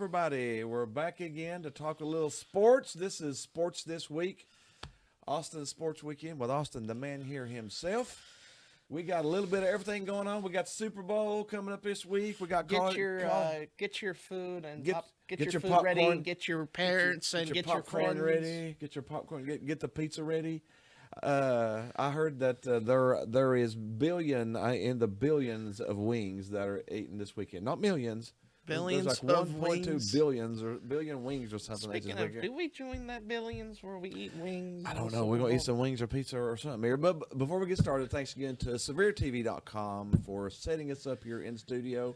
everybody. We're back again to talk a little sports. This is Sports This Week, Austin Sports Weekend with Austin, the man here himself. We got a little bit of everything going on. We got the Super Bowl coming up this week. We got Get your food and Get- get get your your food ready. popcorn. Get your parents and get your popcorn friends ready. Get your popcorn. Get the pizza ready. I heard that there is in the billions of wings that are eaten this weekend. Not millions. Billions There's like of 1.2 wings. billions or billion wings or something. Speaking this of, weekend. do we join that billions where we eat wings? I on don't the know. We're Super going to eat Bowl? some wings or pizza or something here. But before we get started, thanks again to SevereTV.com for setting us up here in studio,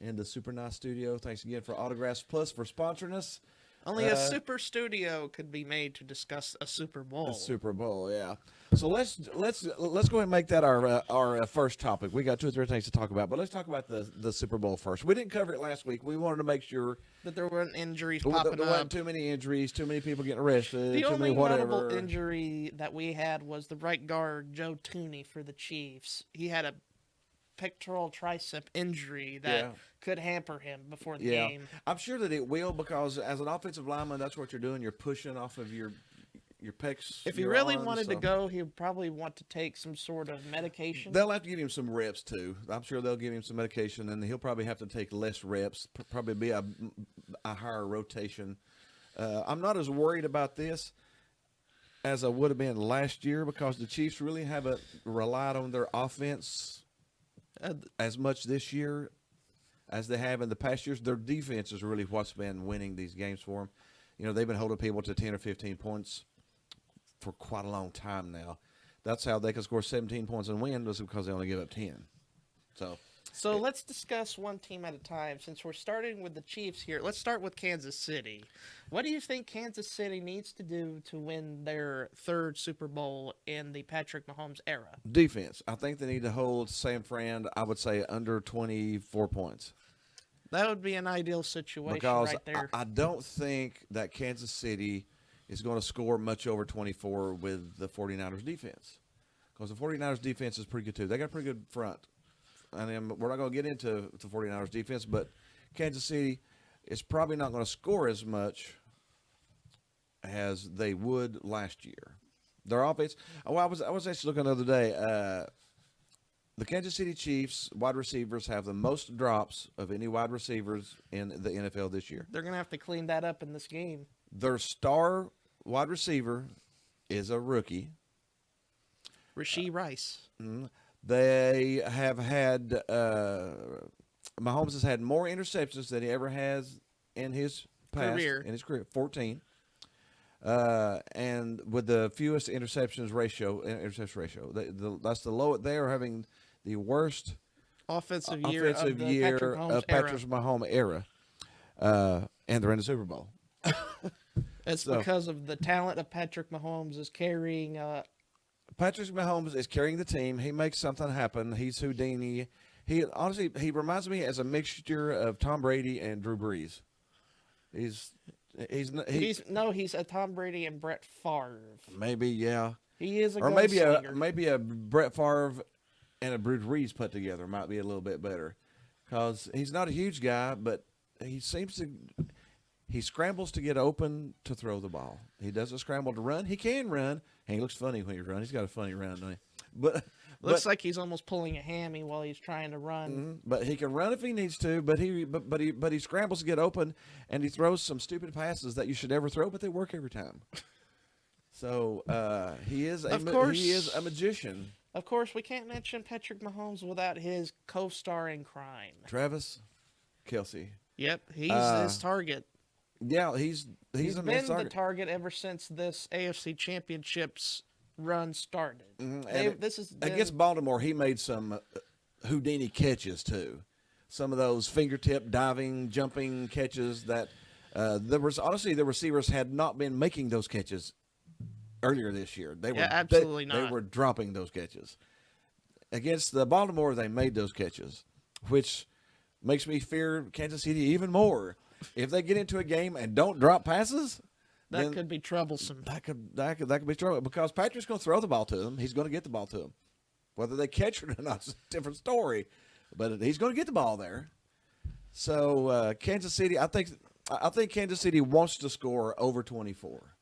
in the super nice studio. Thanks again for Autographs Plus for sponsoring us. Only a super studio could be made to discuss a Super Bowl. The Super Bowl, yeah. So let's go ahead and make that our first topic. We got two or three things to talk about, but let's talk about the Super Bowl first. We didn't cover it last week. We wanted to make sure That there weren't injuries there popping weren't up. too many injuries, too many people getting arrested, The too only many whatever. notable injury that we had was the right guard Joe Tooney for the Chiefs. He had a pectoral tricep injury that Yeah. could hamper him before the Yeah, game. I'm sure that it will because as an offensive lineman, that's what you're doing. You're pushing off of your pecs. If he your really arms, wanted to so- go, he would probably want to take some sort of medication. They'll have to give him some reps too. I'm sure they'll give him some medication, and he'll probably have to take less reps. Probably be a higher rotation. I'm not as worried about this as I would have been last year because the Chiefs really haven't relied on their offense as much this year as they have in the past years. Their defense is really what's been winning these games for them. You know, they've been holding people to 10 or 15 points for quite a long time now. That's how they can score 17 points and win, was because they only give up 10. So let's discuss one team at a time. Since we're starting with the Chiefs here, let's start with Kansas City. What do you think Kansas City needs to do to win their third Super Bowl in the Patrick Mahomes era? Defense. I think they need to hold San Fran, I would say, under 24 points. That would be an ideal situation Because right there. I don't think that Kansas City is going to score much over 24 with the 49ers defense. Because the 49ers defense is pretty good, too. They got a pretty good front. And then we're not going to get into the 49ers defense, but Kansas City is probably not going to score as much as they would last year. Their offense. Oh, I was actually looking the other day. The Kansas City Chiefs wide receivers have the most drops of any wide receivers in the NFL this year. They're going to have to clean that up in this game. Their star wide receiver is a rookie. Rasheed Rice. They have had Mahomes has had more interceptions than he ever has in his past Career. in his career, 14. And with the fewest interception ratio, that's the low. They are having the worst Offensive year offensive of the year Patrick Mahomes of era. Patrick Mahomes era, and they're in the Super Bowl. It's So- because of the talent of Patrick Mahomes is carrying Patrick Mahomes is carrying the team. He makes something happen. He's Houdini. He reminds me as a mixture of Tom Brady and Drew Brees. He's a Tom Brady and Brett Favre. maybe, yeah, He is a or gunslinger. maybe a Brett Favre and a Drew Brees put together might be a little bit better, because he's not a huge guy, but he scrambles to get open to throw the ball. He doesn't scramble to run. He can run. And he looks funny when he runs. He's got a funny run, doesn't he? Looks like he's almost pulling a hammy while he's trying to run. But he can run if he needs to. But he scrambles to get open, and he throws some stupid passes that you should never throw, but they work every time. So he is a magician. Of course, we can't mention Patrick Mahomes without his co-star in crime. Travis Kelce. Yep, he's his target. Yeah, he's He's a been missed the target. target ever since this AFC Championships run started. And Against against Baltimore, he made some Houdini catches too. Some of those fingertip diving, jumping catches that the receivers had not been making those catches earlier this year. They were absolutely They not. were dropping those catches. Against the Baltimore, they made those catches, which makes me fear Kansas City even more. If they get into a game and don't drop passes, that then could be troublesome. that could be trouble, because Patrick's going to throw the ball to them. He's going to get the ball to them. Whether they catch it or not is a different story, but he's going to get the ball there. So Kansas City, I think I think Kansas City wants to score over 24.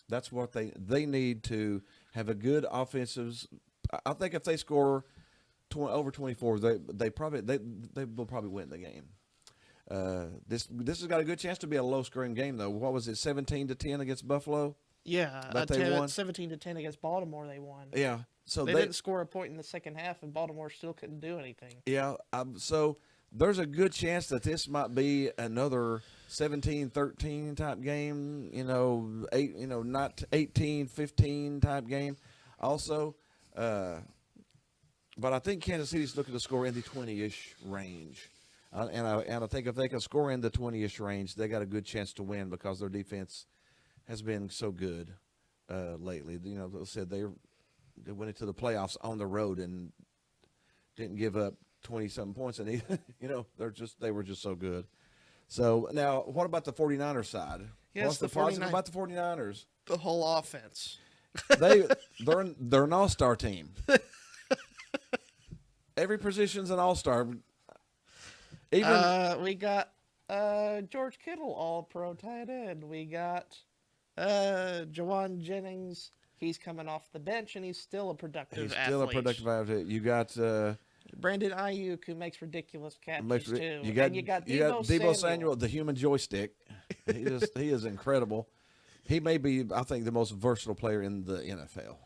That's what they need to have a good offensive. I think if they score over 24, they will probably win the game. This has got a good chance to be a low scoring game though. What was it, 17-10 against Buffalo? Yeah, That they won? 17-10 against Baltimore. They won. Yeah. So They didn't score a point in the second half, and Baltimore still couldn't do anything. Yeah. So there's a good chance that this might be another 17-13 type game. Not 18-15 type game. Also, but I think Kansas City's looking to score in the 20-ish range. And I think if they can score in the 20-ish range, they got a good chance to win because their defense has been so good lately. They said they went into the playoffs on the road and didn't give up 20-something points, and they were just so good. So now, what about the 49ers side? Yes, What's the positive about the 49ers? The whole offense. They're an all-star team. Every position's an all-star. Even we got George Kittle, all-pro tight end. We got Jawan Jennings. He's coming off the bench, and he's still a productive athlete. Still a productive athlete. You got Brandon Ayuk, who makes ridiculous catches too. You got Deebo Samuel, the human joystick. He is incredible. He may be, I think, the most versatile player in the NFL.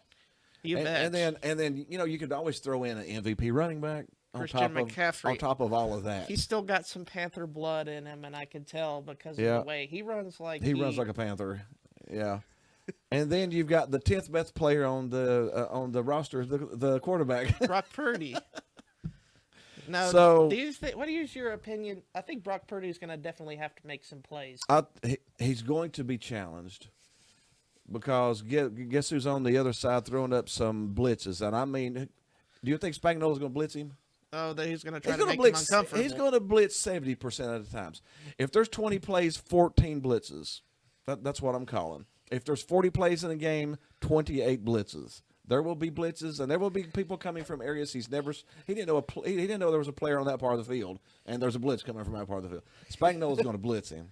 And then you could always throw in an MVP running back Christian McCaffrey. On top of all of that. He's still got some Panther blood in him, and I can tell because of the way he runs like runs like a Panther. Yeah. And then you've got the 10th best player on the roster, the quarterback, Brock Purdy. Now, what is your opinion? I think Brock Purdy is going to definitely have to make some plays. He's going to be challenged because guess who's on the other side throwing up some blitzes? And I mean, do you think Spagnuolo's going to blitz him? Oh, that he's going to try to make him uncomfortable. He's going to blitz 70% of the times. If there's 20 plays, 14 blitzes. That's what I'm calling. If there's 40 plays in a game, 28 blitzes. There will be blitzes, and there will be people coming from areas he didn't know there was a player on that part of the field, and there's a blitz coming from that part of the field. Spagnuolo's going to blitz him.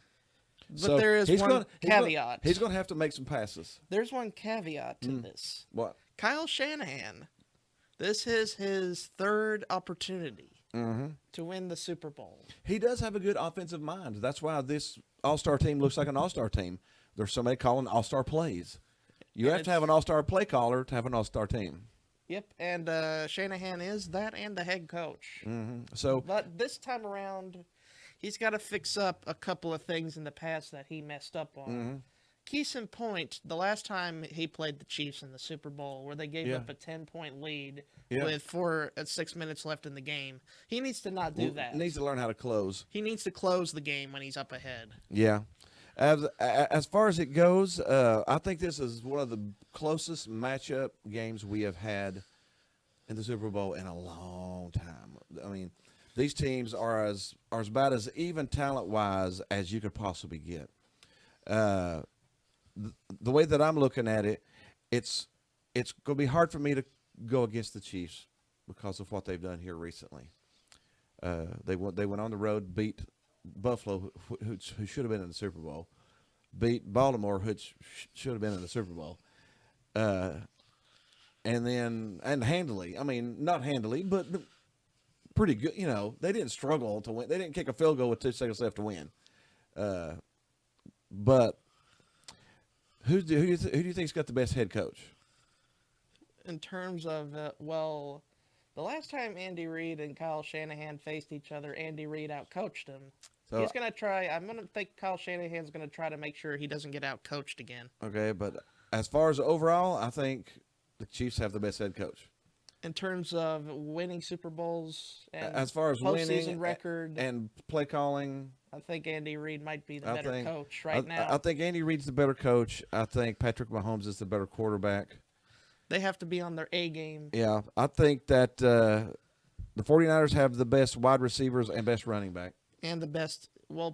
But there is one caveat. He's going to have to make some passes. There's one caveat to this. What? Kyle Shanahan. This is his third opportunity to win the Super Bowl. He does have a good offensive mind. That's why this all-star team looks like an all-star team. There's somebody calling all-star plays. You have to have an all-star play caller to have an all-star team. Yep, and Shanahan is that and the head coach. So, but this time around, he's got to fix up a couple of things in the past that he messed up on. Case in point, the last time he played the Chiefs in the Super Bowl, where they gave up a 10-point lead with 6 minutes left in the game, he needs to not do that. He needs to learn how to close. He needs to close the game when he's up ahead. Yeah. As far as it goes, I think this is one of the closest matchup games we have had in the Super Bowl in a long time. I mean, these teams are about as even talent-wise as you could possibly get. The way that I'm looking at it, it's going to be hard for me to go against the Chiefs because of what they've done here recently. They went on the road, beat Buffalo, who should have been in the Super Bowl, beat Baltimore, which should have been in the Super Bowl, and handily. I mean, not handily, but pretty good. They didn't struggle to win. They didn't kick a field goal with 2 seconds left to win. But who do you think's got the best head coach? In terms of the last time Andy Reid and Kyle Shanahan faced each other, Andy Reid outcoached him. So he's going to try. I'm going to think Kyle Shanahan's going to try to make sure he doesn't get outcoached again. Okay, but as far as overall, I think the Chiefs have the best head coach. In terms of winning Super Bowls and as far as winning record and play calling, I think Andy Reid might be the better coach now. I think Andy Reid's the better coach. I think Patrick Mahomes is the better quarterback. They have to be on their A game. Yeah, I think that the 49ers have the best wide receivers and best running back. And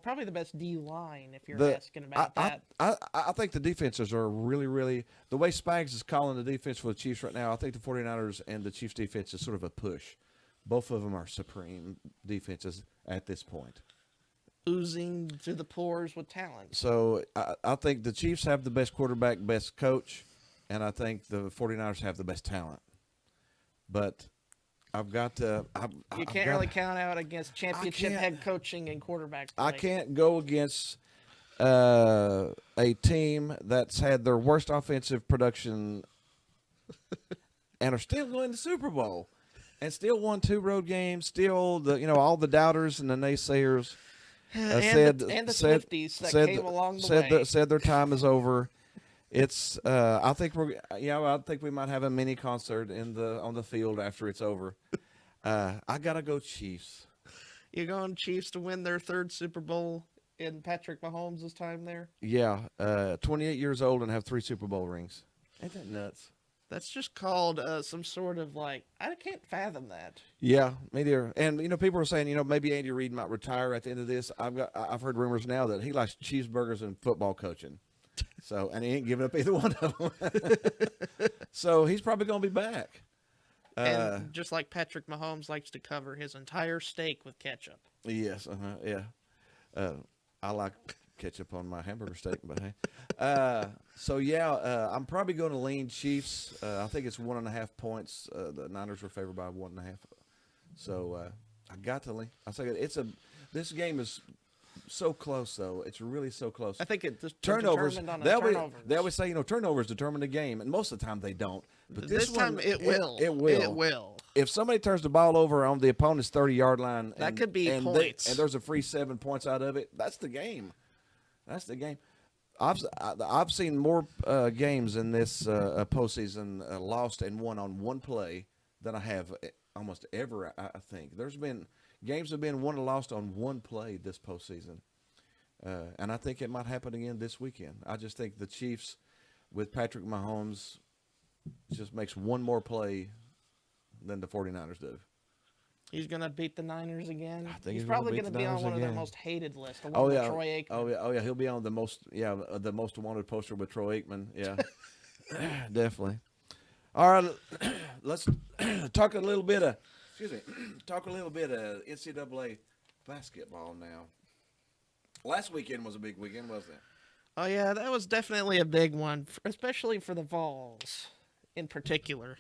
probably the best D-line, if you're asking about that. I think the defenses are really, really – the way Spags is calling the defense for the Chiefs right now, I think the 49ers and the Chiefs defense is sort of a push. Both of them are supreme defenses at this point. oozing to the pores with talent. So I think the Chiefs have the best quarterback, best coach, and I think the 49ers have the best talent. But I've got to. You can't really count out against championship can't- head coaching and quarterback play. I can't go against a team that's had their worst offensive production and are still going to the Super Bowl and still won 2 road games. Still, all the doubters and the naysayers and the Swifties that came along the way. said their time is over. It's I think we might have a mini concert on the field after it's over. I gotta go Chiefs. You're going Chiefs to win their 3rd Super Bowl in Patrick Mahomes' time there? Yeah, 28 years old and have 3 Super Bowl rings. Ain't that nuts? That's just called some sort of I can't fathom that. Yeah, me neither. And people are saying maybe Andy Reid might retire at the end of this. I've heard rumors now that he likes cheeseburgers and football coaching. So and he ain't giving up either one of them. So he's probably gonna be back. And just like Patrick Mahomes likes to cover his entire steak with ketchup. Yes, yeah. I like ketchup on my hamburger steak, but hey. So yeah, I'm probably going to lean Chiefs. I think it's 1.5 points. The Niners were favored by 1.5. So I got to lean. I say this game is so close though. It's really so close. I think it's turnovers. determined on a They turnovers. always say turnovers determine the game, and most of the time they don't. But This time one, it will. It will. It will. If somebody turns the ball over on the opponent's 30-yard line, That could be and points. and there's a free 7 points out of it, that's the game. That's the game. I've seen more games in this postseason lost and won on one play than I have almost ever. I think there's been games have been won and lost on one play this postseason, and I think it might happen again this weekend. I just think the Chiefs, with Patrick Mahomes, just makes one more play than the 49ers do. He's going to beat the Niners again. I think He's he's gonna probably beat going to the be on Niners one of their again. most hated lists. The one Oh with yeah, Troy Aikman. oh yeah. He'll be on the most wanted poster with Troy Aikman. Yeah, definitely. All right, let's talk a little bit of NCAA basketball now. Last weekend was a big weekend, wasn't it? Oh yeah, that was definitely a big one, especially for the Vols in particular.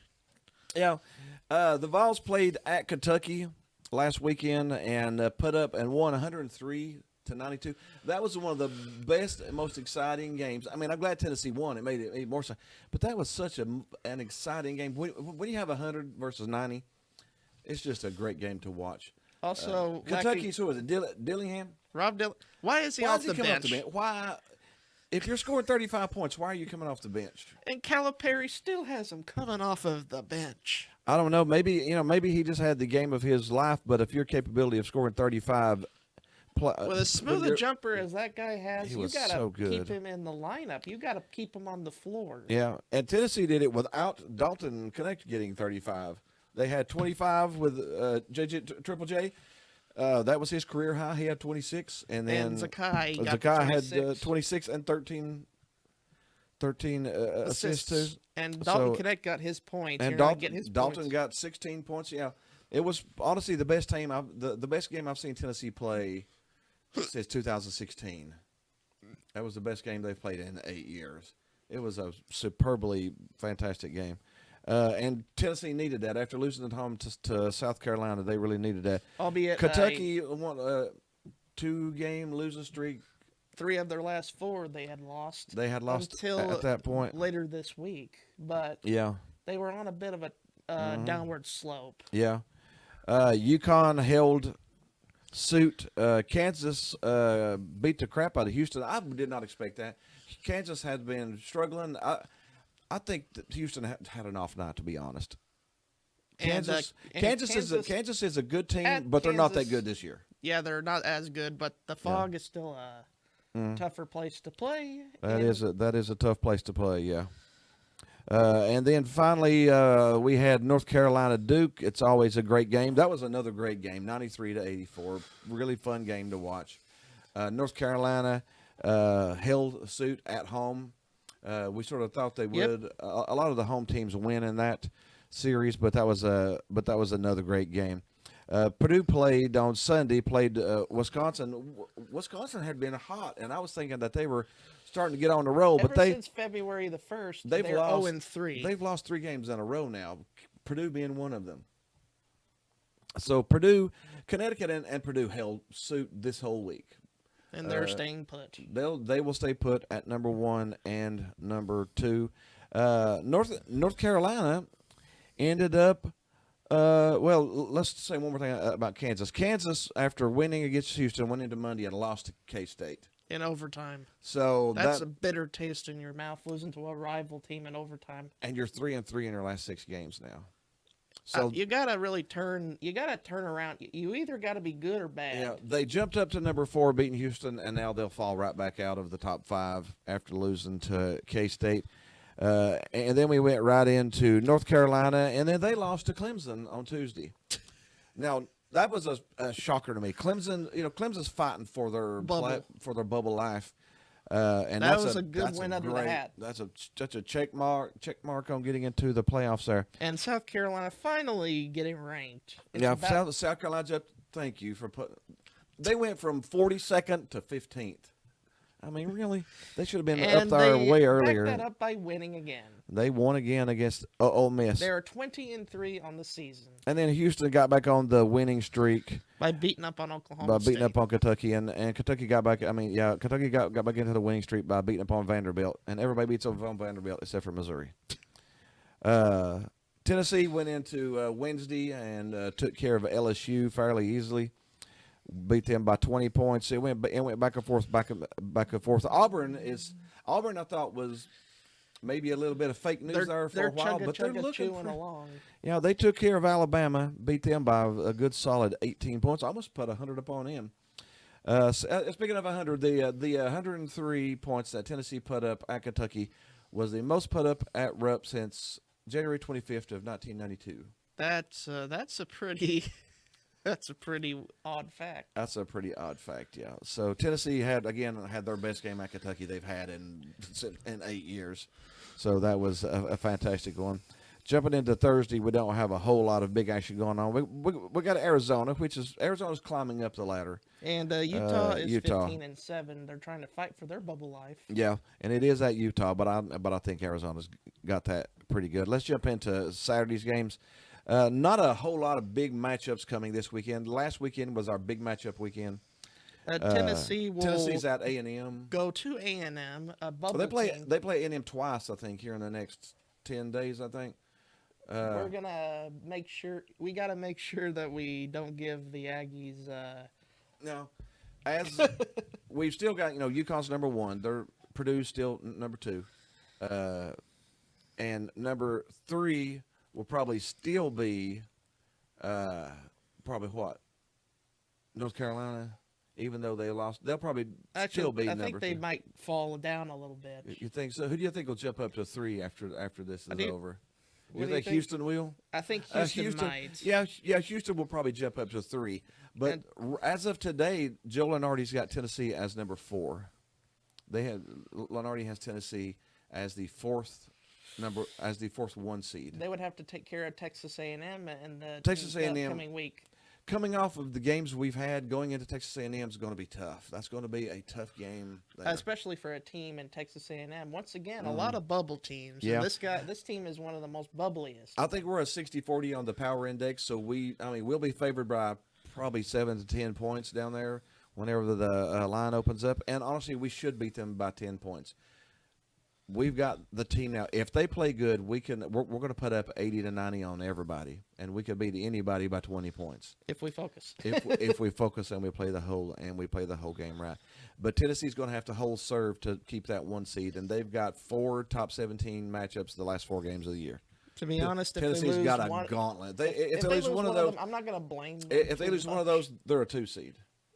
Yeah, the Vols played at Kentucky last weekend and put up and won 103-92. That was one of the best and most exciting games. I mean, I'm glad Tennessee won. It made it more so. But that was such an exciting game. When you have 100 versus 90, it's just a great game to watch. Also, Kentucky's who was it? Dillingham? Rob Dillon. Why is he Why off is he the coming bench? off the bench? Why? If you're scoring 35 points, why are you coming off the bench? And Calipari still has him coming off of the bench. I don't know. Maybe he just had the game of his life. But if your capability of scoring 35, With as smooth a you're- jumper as that guy has, He you was got to so keep good. him in the lineup. You got to keep him on the floor. Yeah, and Tennessee did it without Dalton Connect getting 35. They had 25 with Triple J. That was his career high. He had 26, and then And Zakai got Zakai had 26. 26 and 13 assists too. And Dalton So- Connect got his points. And You're not getting his Dalton points. got 16 points. Yeah, it was honestly the best team. The best game I've seen Tennessee play since 2016. That was the best game they've played in 8 years. It was a superbly fantastic game. And Tennessee needed that after losing at home to South Carolina. They really needed that. Albeit Kentucky won a 2-game losing streak. 3 of their last 4 they had lost. They had lost until at that point. later this week, but Yeah, they were on a bit of a downward slope. yeah. UConn held suit. Kansas beat the crap out of Houston. I did not expect that. Kansas had been struggling. I think that Houston had an off night, to be honest. Kansas Kansas is a good team, at but they're not that Kansas- good this year. Yeah, they're not as good, but the Fog is still a tougher place to play. That and is a tough place to play, yeah. And then finally, we had North Carolina Duke. It's always a great game. That was another great game, 93-84. Really fun game to watch. North Carolina held suit at home. We sort of thought they Yep. would. A lot of the home teams win in that series, but that was another great game. Purdue played on Sunday, played Wisconsin. Wisconsin had been hot, and I was thinking that they were starting to get on the roll, Ever but they since February the 1st, they've they're lost 0-3. They've lost 3 games in a row now. Purdue being one of them. So Purdue, Connecticut, and Purdue held suit this whole week. And they're staying put. They will stay put at number 1 and number 2. North Carolina ended up. Well, let's say one more thing about Kansas. Kansas, after winning against Houston, went into Monday and lost to K-State. In overtime. So That's a bitter taste in your mouth, losing to a rival team in overtime. and you're 3-3 in your last 6 games now. So You gotta really turn. You gotta turn around. You either gotta be good or bad. yeah, they jumped up to number 4, beating Houston, and now they'll fall right back out of the top 5 after losing to K-State. And then we went right into North Carolina, and then they lost to Clemson on Tuesday. Now that was a shocker to me. Clemson's fighting for their bubble life, and That that's was a good that's win under the great- hat. That's such a check mark on getting into the playoffs there. And South Carolina finally getting ranked. It's Yeah, about- South Carolina. Thank you for putting. They went from 42nd to 15th. I mean, really, they should have been up and there they way backed earlier. that up by winning again. They won again against Ole Miss, They're 20-3 on the season and then Houston got back on the winning streak by beating up on Oklahoma by beating State. up on Kentucky, and Kentucky got back. I mean, yeah, Kentucky got back into the winning streak by beating up on Vanderbilt, and everybody beats up on Vanderbilt except for Missouri. Tennessee went into Wednesday and took care of LSU fairly easily. Beat them by 20 points. It went back and forth, back and forth. Auburn, I thought, was maybe a little bit of fake news there for a while, but they're looking chewing along. Yeah, they took care of Alabama, beat them by a good solid 18 points. Almost put 100 upon them. Speaking of 100, the 103 points that Tennessee put up at Kentucky was the most put up at Rupp since January 25th of 1992. That's a pretty that's a pretty odd fact. That's a pretty odd fact, yeah. So Tennessee had their best game at Kentucky they've had in 8 years. So that was a fantastic one. Jumping into Thursday, we don't have a whole lot of big action going on. We got Arizona, Arizona's climbing up the ladder. And Utah is Utah. 15-7. They're trying to fight for their bubble life. Yeah, and it is at Utah, but I think Arizona's got that pretty good. Let's jump into Saturday's games. Not a whole lot of big matchups coming this weekend. Last weekend was our big matchup weekend. Tennessee's at A&M. go to A&M. A bubble Well, team. they play A&M twice, I think, here in the next 10 days, I think. We're gonna make sure that we don't give the Aggies. No, as we've still got, UConn's number 1. They're Purdue's still number 2, and number 3 will probably still be, probably what, North Carolina. Even though they lost, they'll probably still be I number think they 2. might fall down a little bit. You think so? Who do you think will jump up to 3 after this is over? What You do you think think? Houston will? I think Houston might. Yeah, Houston will probably jump up to 3. But as of today, Joe Lenardi's got Tennessee as number 4. Lenardi has Tennessee as the fourth 1 seed. They would have to take care of Texas A&M in the Texas A&M coming week. Coming off of the games we've had, going into Texas A&M is going to be tough. That's going to be a tough game there. Especially for a team in Texas A&M. Once again, a lot of bubble teams. Yeah. And this team is one of the most bubbliest. I think we're a 60-40 on the power index, so we'll be favored by probably 7 to 10 points down there whenever the line opens up. And honestly, we should beat them by 10 points. We've got the team now. If they play good, we're going to put up 80 to 90 on everybody, and we could beat anybody by 20 points If we focus. if we focus and we play the whole game right. But Tennessee's going to have to hold serve to keep that 1 seed, and they've got 4 top 17 matchups the last 4 games of the year. To be honest, if Tennessee's they lose got a one, gauntlet. if If they lose one of those, I'm not going to blame them if they too lose one of much. those, they're a 2 seed.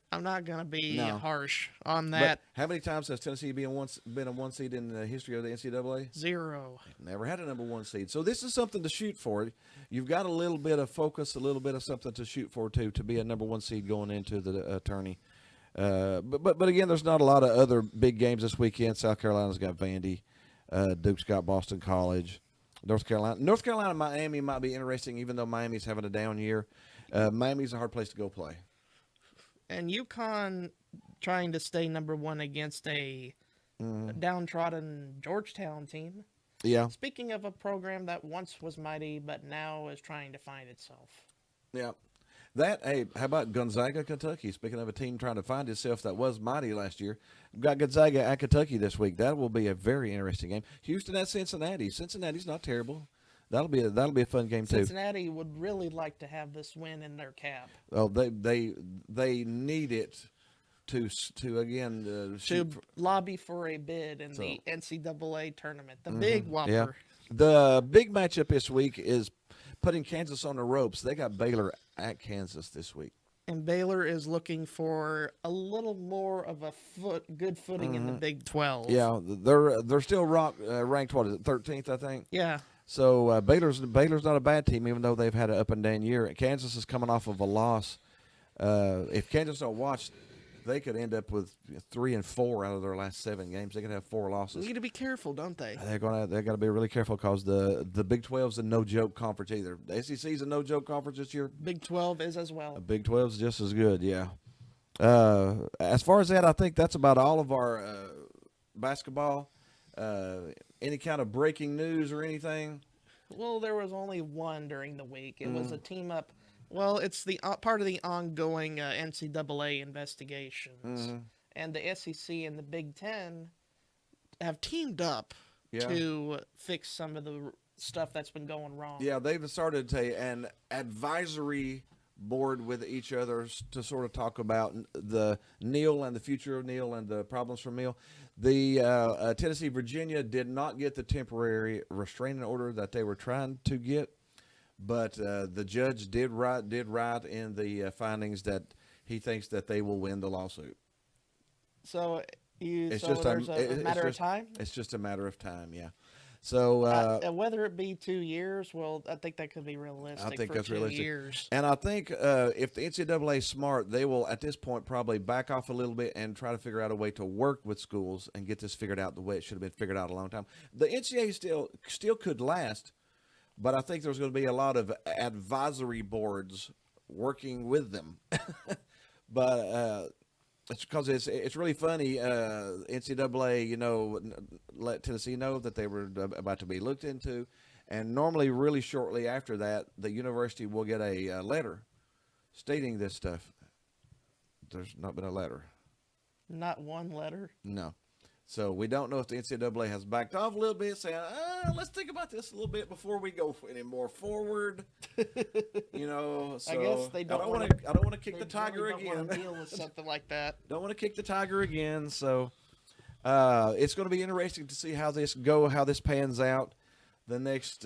I'm not going to be No. harsh on But that. how many times has Tennessee been a 1 seed in the history of the NCAA? 0. Never had a number 1 seed. So this is something to shoot for. You've got a little bit of focus, a little bit of something to shoot for too, to be a number 1 seed going into the tourney. But again, there's not a lot of other big games this weekend. South Carolina's got Vandy. Duke's got Boston College. North Carolina, Miami might be interesting, even though Miami's having a down year. Miami's a hard place to go play. And UConn trying to stay number one against a downtrodden Georgetown team. Yeah, Speaking of a program that once was mighty, but now is trying to find itself. yeah. Hey, how about Gonzaga, Kentucky? Speaking of a team trying to find itself that was mighty last year, we've got Gonzaga at Kentucky this week. That will be a very interesting game. Houston at Cincinnati. Cincinnati's not terrible. That'll be a fun game too. Cincinnati would really like to have this win in their cap Oh, they need it to again to lobby for a bid in the NCAA tournament, the big whopper. Yeah. The big matchup this week is putting Kansas on the ropes. They got Baylor at Kansas this week. And Baylor is looking for a little more of a good footing in the Big 12. Yeah, they're still ranked, what is it, 13th, I think. Yeah. So Baylor's not a bad team, even though they've had an up and down year. Kansas is coming off of a loss. If Kansas don't watch, they could end up with 3-4 out of their last 7 games. They could have 4 losses. Need to be careful, don't they? They got to be really careful because the Big 12's a no joke conference either. The SEC's a no joke conference this year. Big 12 is as well. The Big 12's just as good, yeah. As far as that, I think that's about all of our basketball. Any kind of breaking news or anything? Well, there was only one during the week. It was a team up. Well, it's the part of the ongoing NCAA investigations, and the SEC and the Big Ten have teamed up to fix some of the stuff that's been going wrong. Yeah, they've started an advisory board with each other to sort of talk about the Neal and the future of Neal and the problems from Neal. The Tennessee, Virginia did not get the temporary restraining order that they were trying to get. But the judge did write in the findings that he thinks that they will win the lawsuit. So It's so just there's a matter of just- time? It's just a matter of time, yeah. So Whether it be 2 years, well, I think that could be realistic. I think for that's 2 realistic. years. And I think if the NCAA is smart, they will at this point probably back off a little bit and try to figure out a way to work with schools and get this figured out the way it should have been figured out a long time. The NCAA still could last, but I think there's going to be a lot of advisory boards working with them. But it's because it's really funny. NCAA, let Tennessee know that they were about to be looked into, and normally, really shortly after that, the university will get a letter stating this stuff. There's not been a letter. Not one letter. No. So we don't know if the NCAA has backed off a little bit, saying, let's think about this a little bit before we go any more forward. So I guess they don't I don't want to kick the tiger really don't again. wanna deal with something like that. Don't want to kick the tiger again. So it's going to be interesting to see how this pans out the next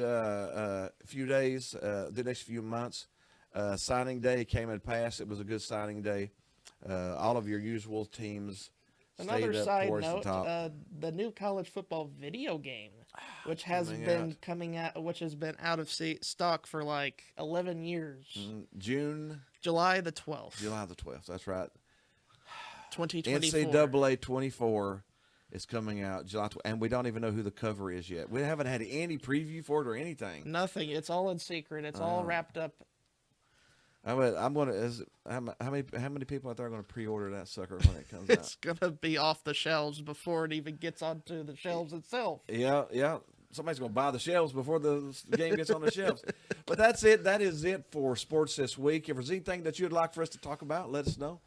few days, the next few months. Signing day came and passed. It was a good signing day. All of your usual teams. Another stayed up side towards the note: top. the new college football video game, which has coming out, which has been out of stock for like 11 years. July July the 12th, That's right. 2024. NCAA 24 is coming out July 12th, and we don't even know who the cover is yet. We haven't had any preview for it or anything. Nothing. It's all in secret. It's all wrapped up. How many people out there are going to pre-order that sucker when it comes It's gonna be off the shelves before it even gets onto the shelves itself. out? Yeah. Somebody's going to buy the shelves before the game gets on the shelves. But that's it. That is it for sports this week. If there's anything that you'd like for us to talk about, let us know.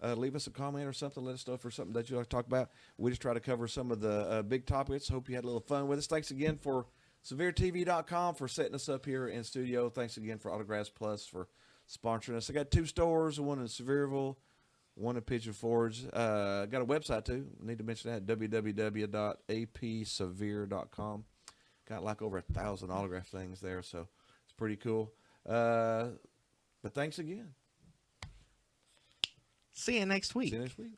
Leave us a comment or something. Let us know if there's something that you'd like to talk about. We just try to cover some of the big topics. Hope you had a little fun with us. Thanks again for SevereTV.com for setting us up here in studio. Thanks again for Autographs Plus for sponsoring us. I got 2 stores, one in Sevierville, one in Pigeon Forge. Got a website too. Need to mention that, www.apsevere.com. Got like over 1,000 autograph things there, so it's pretty cool. But thanks again. See you next week. See you next week.